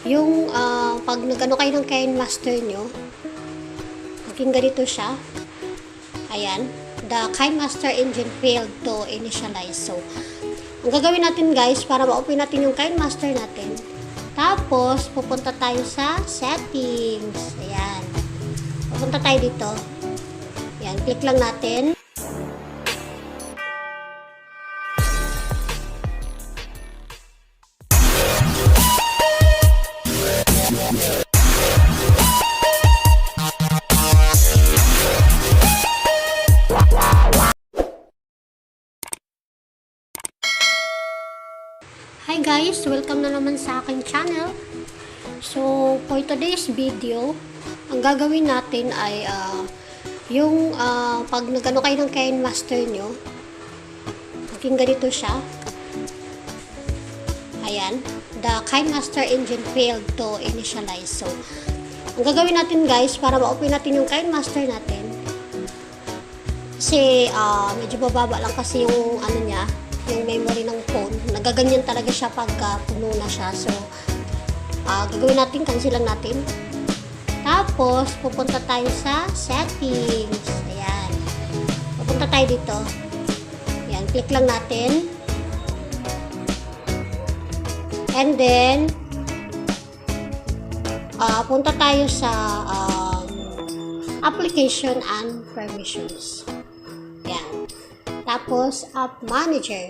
Yung pag nagano kayo ng KineMaster nyo, maging ganito siya. Ayan. The KineMaster engine failed to initialize. So, ang gagawin natin guys, para ma-open natin yung KineMaster natin, tapos pupunta tayo sa settings. Ayan. Pupunta tayo dito. Ayan. Click lang natin. Hi guys! Welcome na naman sa aking channel. So, for today's video, ang gagawin natin ay yung pag nagano kayo ng KineMaster nyo, maging ganito siya. Ayan. The KineMaster engine failed to initialize. So, ang gagawin natin guys, para ma-open natin yung KineMaster natin, kasi medyo bababa lang kasi yung ano niya, yung memory ng phone. Nagaganyan talaga siya pagka puno na siya. So, gagawin natin, cancel lang natin. Tapos, pupunta tayo sa settings. Ayan. Pupunta tayo dito. Ayan, click lang natin. And then, punta tayo sa application and permissions. Ayan. Tapos, App Manager.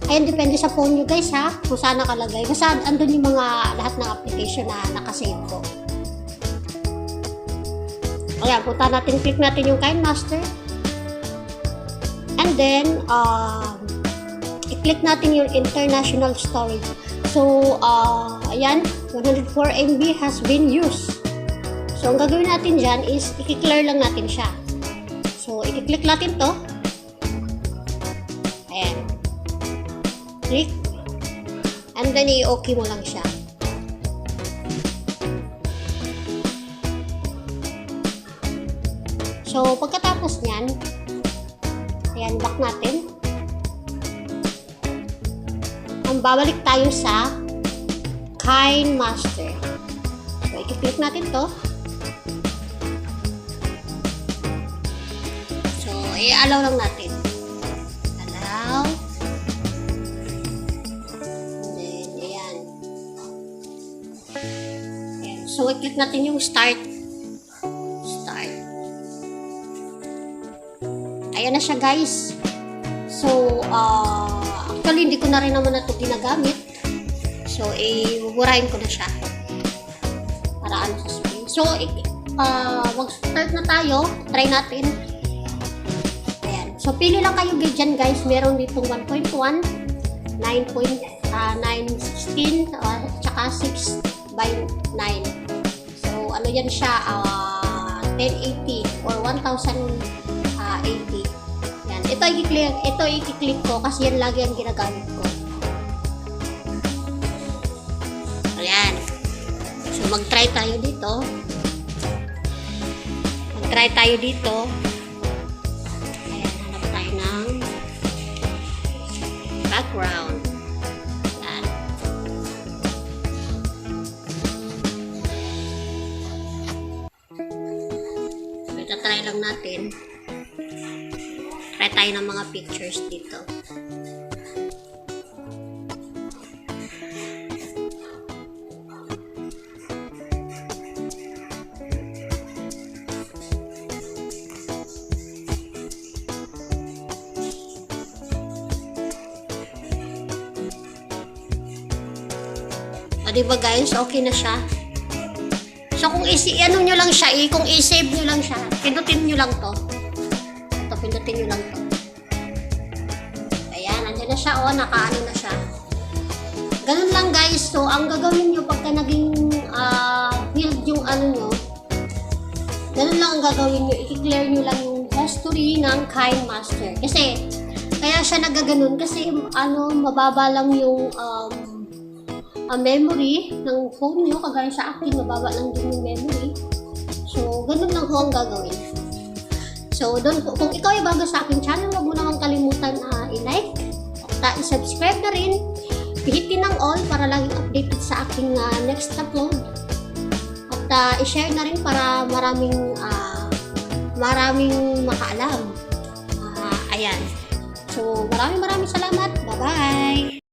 Ayan, depende sa phone nyo guys ha, kung saan nakalagay. Kasi andun yung mga lahat ng application na nakasave ko. Ayan, punta natin, click natin yung KineMaster. And then, i-click natin yung international storage. So, ayan, 104 MB has been used. So, ang gagawin natin dyan is, i-clear lang natin siya. So, i-click natin to. Ayan. Click. And then, i-okay mo lang siya. So, pagkatapos nyan, ayan, back natin. Babalik tayo sa KineMaster. So, i-click natin to. I-allow lang natin. Allow. And then, ayan. Ayan. So, i-click natin yung start. Start. Ayan na siya, guys. So, actually, hindi ko na rin naman na ito ginagamit. So, ibuburahin ko na siya. Para ano sa screen. So, mag-start na tayo. Try natin. So, pili lang kayo dyan guys. Meron ditong 1.1, 9.16, tsaka 6 by 9. So, ano yan siya? 1080 or 1080. Yan. Ito i-click ko kasi yan lagi ang ginagamit ko. Ayan. So, mag-try tayo dito. Mag-try tayo dito. Background. Yan. So, ita-try lang natin. Try tayo ng mga pictures dito. Diba guys, okay na siya. So kung ano nyo lang siya, kung i-save nyo lang siya, pindutin nyo lang to. Ito, pindutin nyo lang to. Ayan, nandiyan na siya, nakaano na siya. Ganun lang guys. So, ang gagawin nyo pagka naging field yung ano nyo, ganun lang ang gagawin nyo. I-clear nyo lang yung history ng KineMaster. Kasi, kaya siya nagaganon kasi mababa lang yung memory ng phone nyo, kagaya sa akin, mababa lang din yung memory. So, ganun lang ho ang gagawin. So, kung ikaw ay bago sa aking channel, huwag mo naman kalimutan i-like at i-subscribe na rin pihitin ng all para laging updated sa aking next upload. At i-share na rin para maraming makaalam. Ayan. So, maraming salamat. Bye-bye!